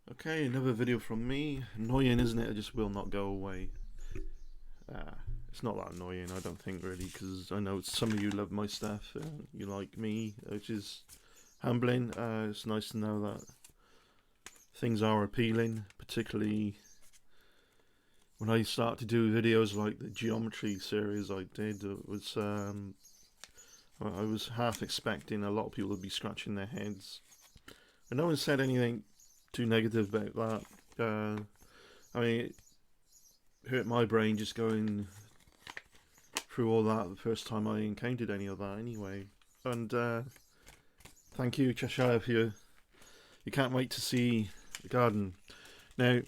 Okay, another video from me. Annoying, isn't it? It just will not go away. It's not that annoying, I don't think, really, because I know some of you love my stuff and you like me, which is humbling. It's nice to know that things are appealing, particularly when I start to do videos like the geometry series I did. It was I was half expecting a lot of people to be scratching their heads, and no one said anything too negative about that. I mean, it hurt my brain just going through all that the first time I encountered any of that anyway. And thank you, Cheshire, if you can't wait to see the garden. Now,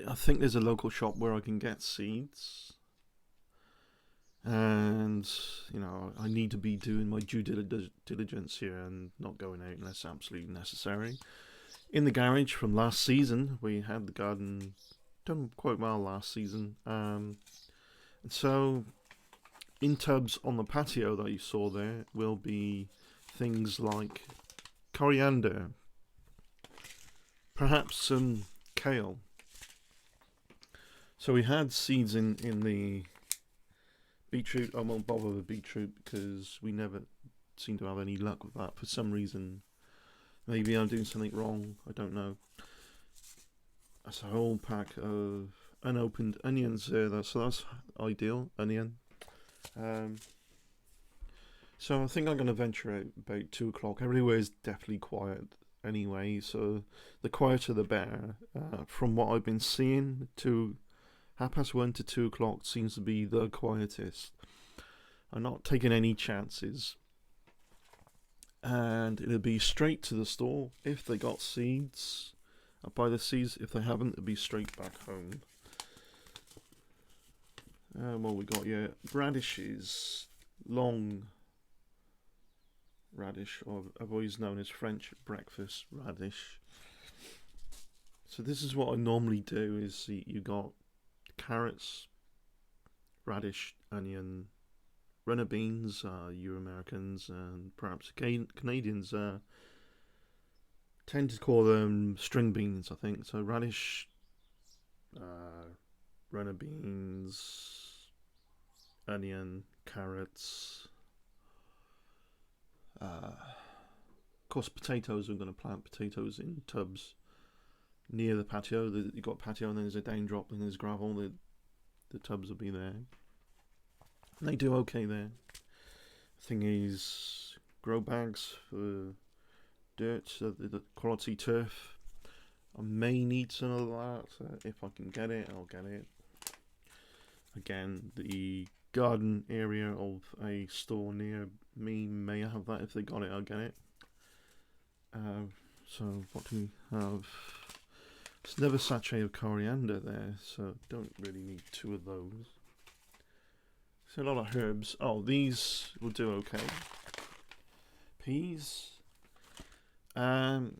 I think there's a local shop where I can get seeds. And, I need to be doing my due diligence here and not going out unless absolutely necessary. In the garage from last season, we had the garden done quite well last season. And so, in tubs on the patio that you saw there will be things like coriander, perhaps some kale. So we had seeds in the beetroot. I won't bother with beetroot because we never seem to have any luck with that for some reason. Maybe I'm doing something wrong, I don't know. That's a whole pack of unopened onions there, so that's ideal, onion. So I think I'm going to venture out about 2 o'clock. Everywhere is definitely quiet anyway, so the quieter the better. From what I've been seeing, 1:30 to 2 o'clock seems to be the quietest. I'm not taking any chances. And it'll be straight to the store. If they got seeds, I'll buy the seeds. If they haven't, it'll be straight back home. What we got here? Radishes. Long radish, or I've always known as French breakfast radish. So this is what I normally do, is you got carrots, radish, onion, runner beans, you Americans and perhaps Canadians tend to call them string beans, I think. So radish, runner beans, onion, carrots. Of course, potatoes. We're going to plant potatoes in tubs near the patio. You've got patio, and then there's a down drop, and there's gravel. The tubs will be there. And they do okay there. Thing is, grow bags for dirt, the quality turf. I may need some of that. If I can get it, I'll get it. Again, the garden area of a store near me may have that. If they got it, I'll get it. So what do we have? There's another sachet of coriander there, so don't really need 2 of those. So a lot of herbs. Oh, these will do okay. Peas. You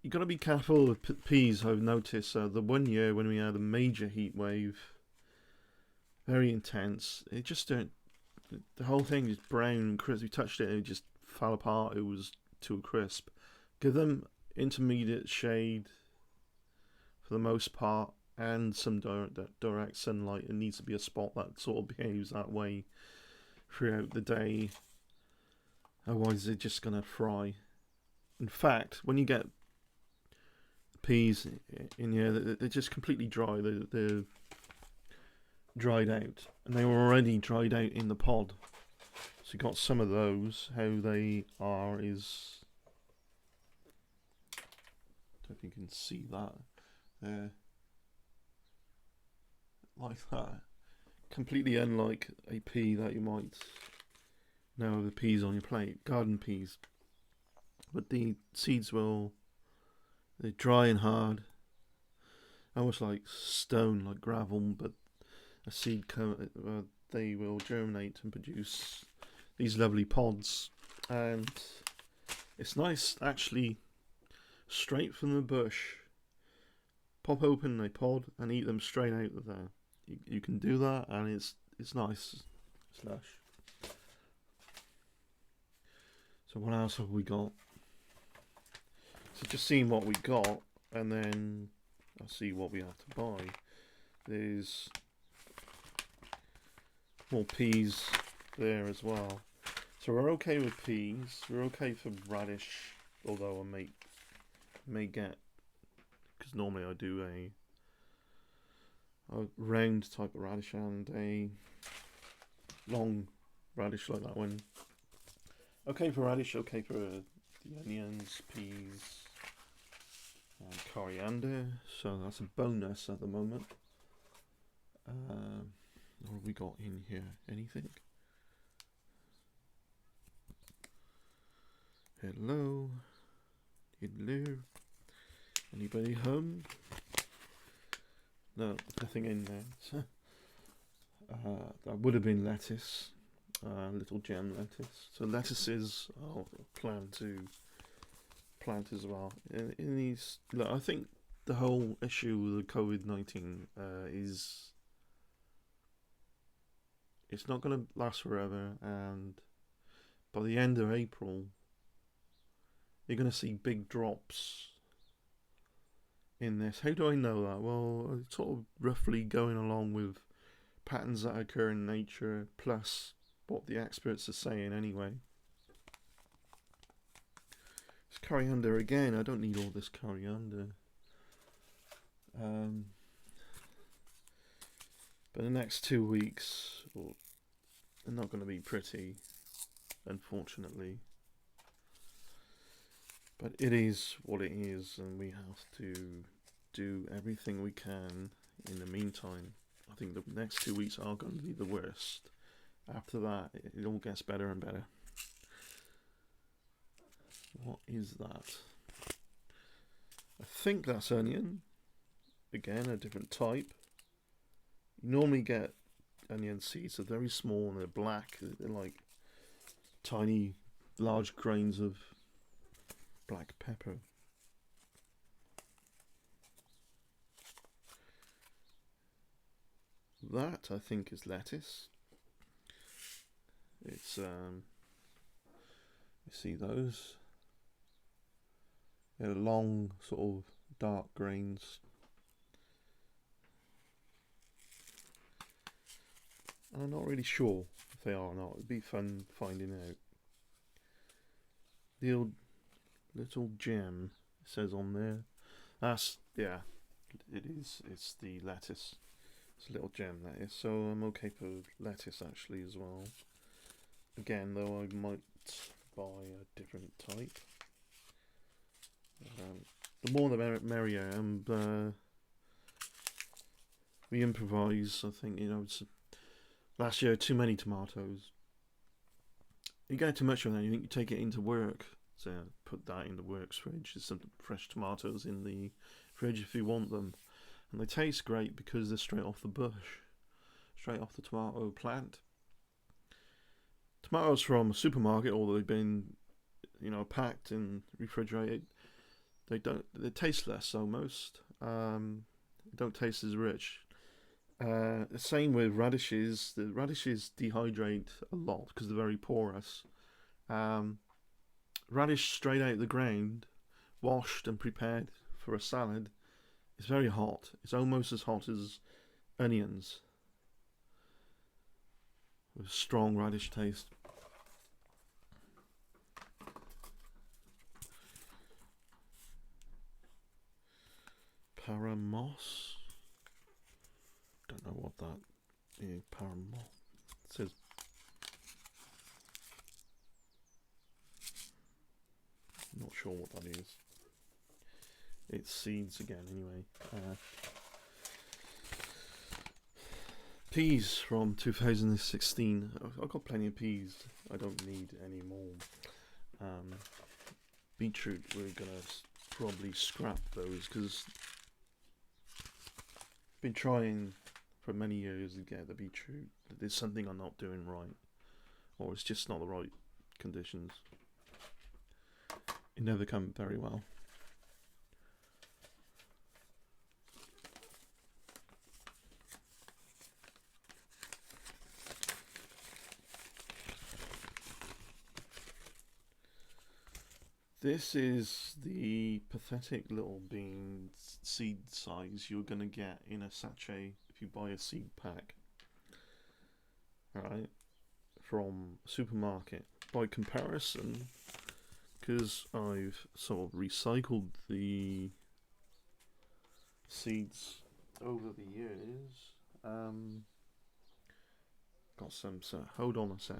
got to be careful with peas. I've noticed the one year when we had a major heat wave, very intense. It just don't. The whole thing is brown and crisp. We touched it, and it just fell apart. It was too crisp. Give them intermediate shade for the most part, and some direct sunlight. It needs to be a spot that sort of behaves that way throughout the day. Otherwise, they're just gonna fry. In fact, when you get peas in here, they're just completely dry. They're dried out, and they were already dried out in the pod. So you got some of those. How they are is, I don't know if you can see that there, like that. Completely unlike a pea that you might know of the peas on your plate, garden peas. But the seeds they're dry and hard, almost like stone, like gravel, but a seed they will germinate and produce these lovely pods. And it's nice, actually, straight from the bush. Pop open a pod and eat them straight out of there. You can do that, and it's nice. It's lush. So what else have we got? So just seeing what we got. and then I'll see what we have to buy. There's more peas there as well. So we're okay with peas. We're okay for radish, although I may get, because normally I do a round type of radish and a long radish like that one. Okay for radish, okay for the onions, peas, and coriander. So that's a bonus at the moment. What have we got in here? Anything? Hello? Hello? Anybody home? No, nothing in there. That would have been lettuce. Little gem lettuce. So lettuces I'll plan to plant as well. In these, look, I think the whole issue with the COVID-19 is it's not going to last forever, and by the end of April, you're going to see big drops in this. How do I know that? Well, it's sort of roughly going along with patterns that occur in nature, plus what the experts are saying anyway. It's coriander again. I don't need all this coriander. But the next 2 weeks, they're not going to be pretty, unfortunately. But it is what it is, and we have to do everything we can in the meantime. I think the next 2 weeks are going to be the worst. After that, it all gets better and better. What is that? I think that's onion. Again, a different type. You normally get onion seeds. They're very small and they're black. They're like tiny, large grains of black pepper. That, I think, is lettuce. It's you see those? They're long, sort of dark grains. I'm not really sure if they are or not. It'd be fun finding out. The old little gem, it says on there. That's, yeah, it is. It's the lettuce. It's a little gem, that is. So I'm okay for lettuce actually as well. Again, though, I might buy a different type. The more the merrier, and we improvise. I think, you know, it's last year too many tomatoes. You get too much of that, you think you take it into work. So put that in the works fridge. There's some fresh tomatoes in the fridge if you want them, and they taste great because they're straight off the bush, straight off the tomato plant. Tomatoes from a supermarket, although they've been, you know, packed and refrigerated, they taste less almost. They don't taste as rich. The same with radishes. The radishes dehydrate a lot because they're very porous. Radish straight out of the ground, washed and prepared for a salad, is very hot. It's almost as hot as onions, with strong radish taste. Paramos. Don't know what that is. Paramos. It says. Not sure what that is. It's seeds again, anyway. Peas from 2016. I've got plenty of peas. I don't need any more. Beetroot, we're gonna probably scrap those because I've been trying for many years to get the beetroot. There's something I'm not doing right, or it's just not the right conditions. It never comes very well. This is the pathetic little bean seed size you're gonna get in a sachet if you buy a seed pack. Alright, from a supermarket. By comparison, because I've sort of recycled the seeds over the years, got some, so hold on a sec.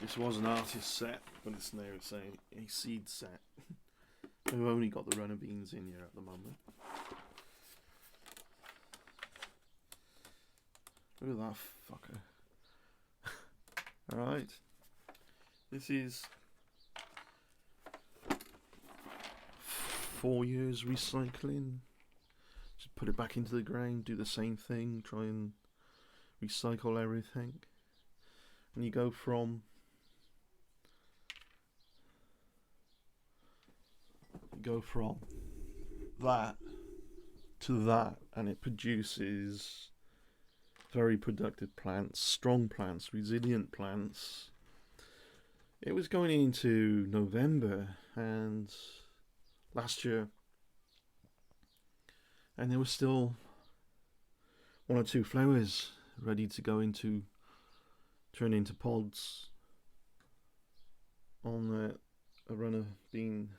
This was an artist set, but it's now a seed set. I've only got the runner beans in here at the moment. Look at that fucker. Alright. This is 4 years recycling. Just put it back into the ground, do the same thing, try and recycle everything. And you go from that to that, and it produces very productive plants, strong plants, resilient plants. It was going into November and last year, and there was still 1 or 2 flowers ready to turn into pods on a runner bean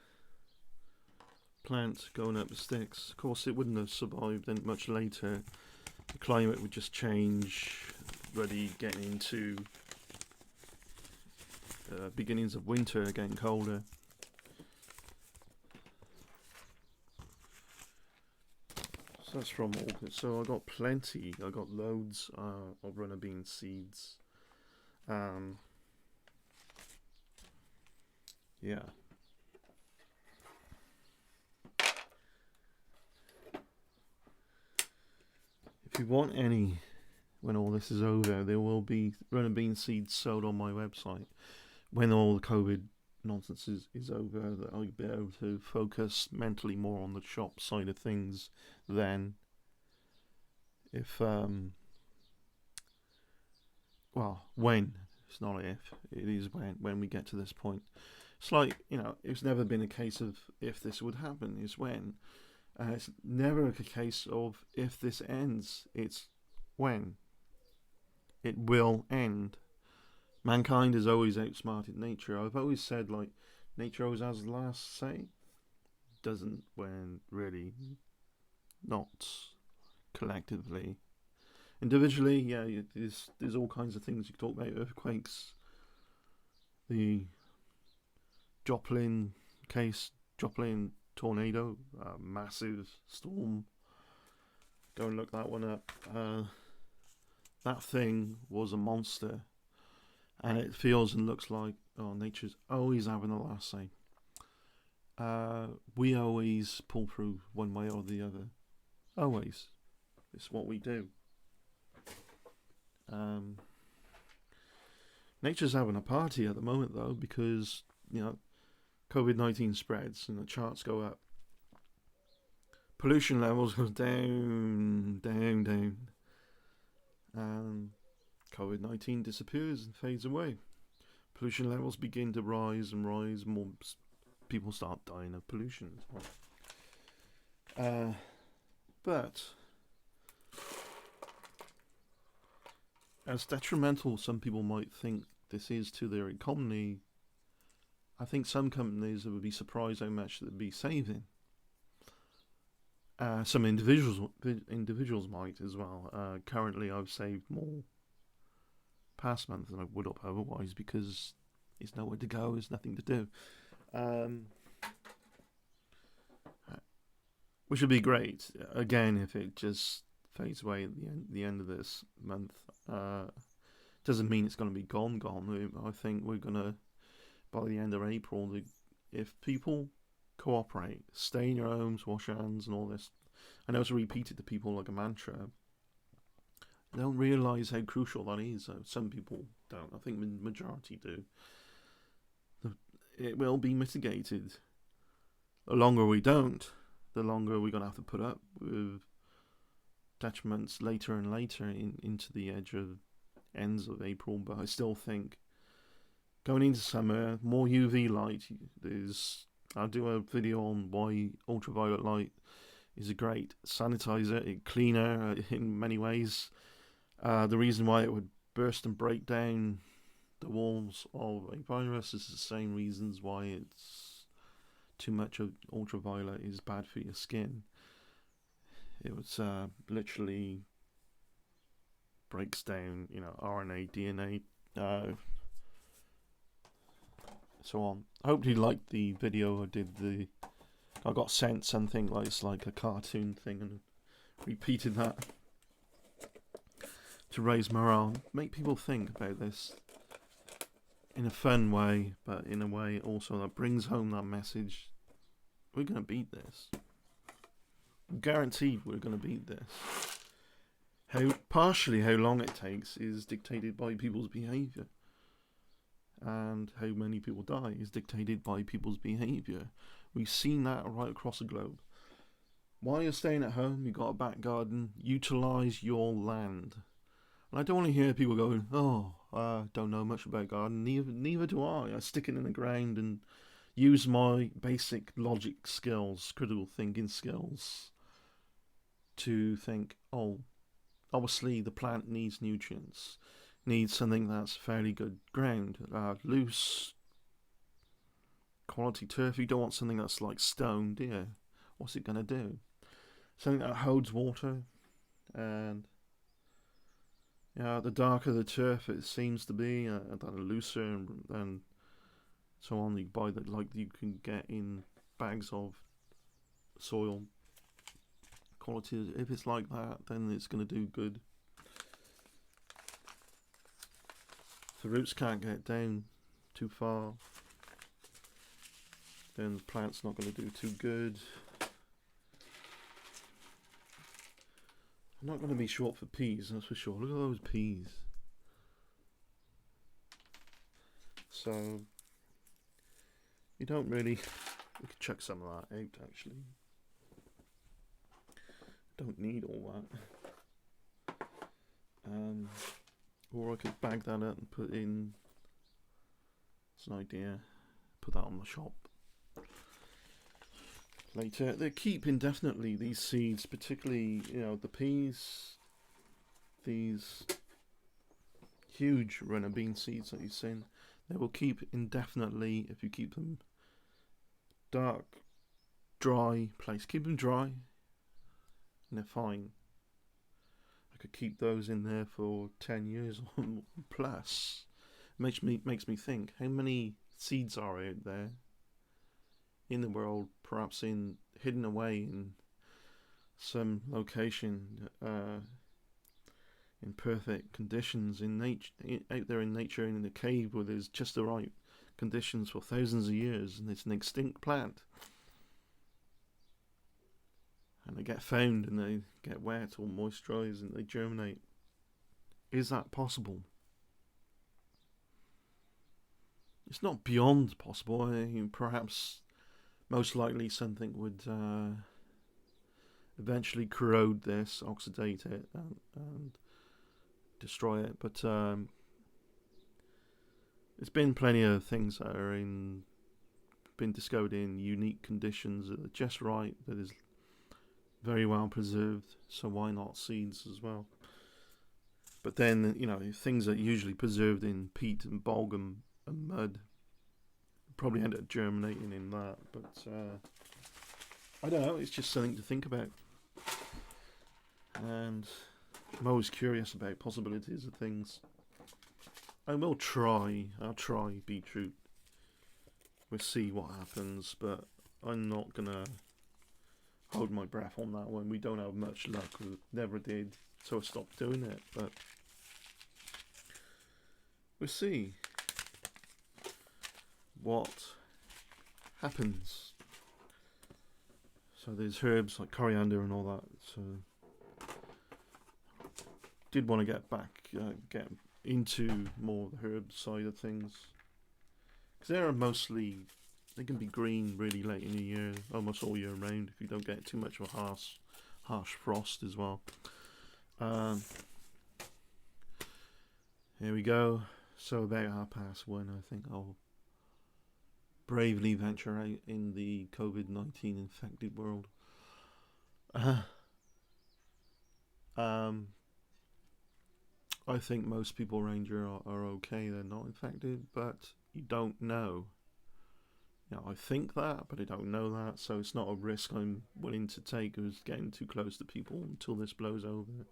plant going up the sticks. Of course, it wouldn't have survived then much later. The climate would just change, ready getting into beginnings of winter, getting colder. So that's from August. So I got plenty. I got loads of runner bean seeds. Yeah. If you want any, when all this is over, there will be runner bean seeds sold on my website. When all the COVID nonsense is over, that I'll be able to focus mentally more on the shop side of things then. If, when, it's not if, it is when we get to this point. It's like, it's never been a case of if this would happen, it's when. It's never a case of if this ends, it's when. It will end. Mankind has always outsmarted nature. I've always said, nature always has the last say. Doesn't when really. Not collectively. Individually, yeah, there's all kinds of things you can talk about. Earthquakes. The Joplin tornado, massive storm. Go and look that one up. That thing was a monster, and it feels and looks like nature's always having the last say. We always pull through one way or the other. Always, it's what we do. Nature's having a party at the moment though, because COVID-19 spreads and the charts go up. Pollution levels go down. COVID-19 disappears and fades away. Pollution levels begin to rise and rise. More people start dying of pollution. But as detrimental some people might think this is to their economy, I think some companies would be surprised how much they'd be saving. Some individuals might as well. Currently, I've saved more past month than I would have otherwise, because it's nowhere to go, there's nothing to do. Which would be great. Again, if it just fades away at the end of this month, doesn't mean it's going to be gone. I think we're going to, by the end of April, if people cooperate, stay in your homes, wash your hands and all this, I know it's repeated to people like a mantra, they don't realise how crucial that is. Some people don't. I think the majority do. it will be mitigated. The longer we don't, the longer we're going to have to put up with detriments later and later into the ends of April. But I still think going into summer, more UV light. I'll do a video on why ultraviolet light is a great sanitizer, cleaner in many ways. The reason why it would burst and break down the walls of a virus is the same reasons why it's too much of ultraviolet is bad for your skin. It was literally breaks down, RNA, DNA, so on. I hope you liked the video I did. I got sent something like it's like a cartoon thing and repeated that to raise morale, make people think about this in a fun way, but in a way also that brings home that message. We're going to beat this. I'm guaranteed we're going to beat this. Partially how long it takes is dictated by people's behaviour. And how many people die is dictated by people's behaviour. We've seen that right across the globe. While you're staying at home, you've got a back garden, utilise your land. And I don't want to hear people going, I don't know much about gardening. Neither do I. I stick it in the ground and use my basic logic skills, critical thinking skills, to think, obviously the plant needs nutrients, needs something that's fairly good ground, loose, quality turf. You don't want something that's like stone, do you? What's it going to do? Something that holds water, and the darker the turf it seems to be, the looser and so on. You buy that, like you can get in bags of soil quality. If it's like that, then it's going to do good. If the roots can't get down too far, then the plant's not going to do too good. I'm not going to be short for peas, that's for sure. Look at those peas. So you don't really. We could chuck some of that out actually. Don't need all that. Or I could bag that up and put in. It's an idea. Put that on the shop later. They keep indefinitely, these seeds, particularly the peas. These huge runner bean seeds that you've seen, they will keep indefinitely if you keep them dark, dry place. Keep them dry, and they're fine. I could keep those in there for 10 years or plus. Makes me think, how many seeds are out there in the world, perhaps hidden away in some location, in perfect conditions in nature, out there in nature, in the cave where there's just the right conditions for thousands of years, and it's an extinct plant. And they get found and they get wet or moisturised and they germinate. Is that possible? It's not beyond possible. Perhaps, most likely, something would eventually corrode this, oxidate it, and destroy it. But there's been plenty of things that are been discovered in unique conditions that are just right, that is very well preserved. So why not seeds as well? But then, things that are usually preserved in peat and bog and mud probably end up germinating in that. But I don't know, it's just something to think about. And I'm always curious about possibilities of things. I'll try beetroot. We'll see what happens, but I'm not gonna hold my breath on that one. We don't have much luck. We never did, so I stopped doing it. But we'll see what happens. So there's herbs like coriander and all that. So did want to get into more of the herb side of things, because they can be green really late in the year, almost all year round if you don't get too much of a harsh frost as well. Here we go. So about 1:30, I think I'll bravely venture out in the COVID-19 infected world. I think most people around here are okay. They're not infected, but you don't know. I think that, but I don't know that, so it's not a risk I'm willing to take of getting too close to people until this blows over.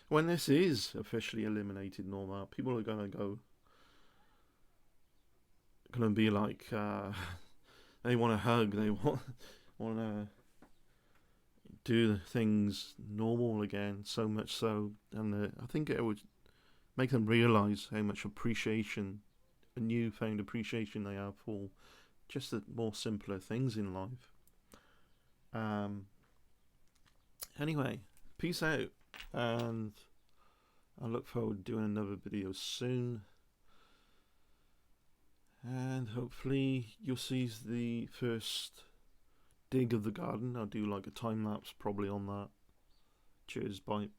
When this is officially eliminated and all that, people are gonna be like, they want to hug, they want to do things normal again, so much so, and I think it would make them realise how much a newfound appreciation they have for just the more simpler things in life. Anyway, peace out, and I look forward to doing another video soon. And hopefully you'll see the first dig of the garden. I'll do like a time lapse probably on that. Cheers, bye.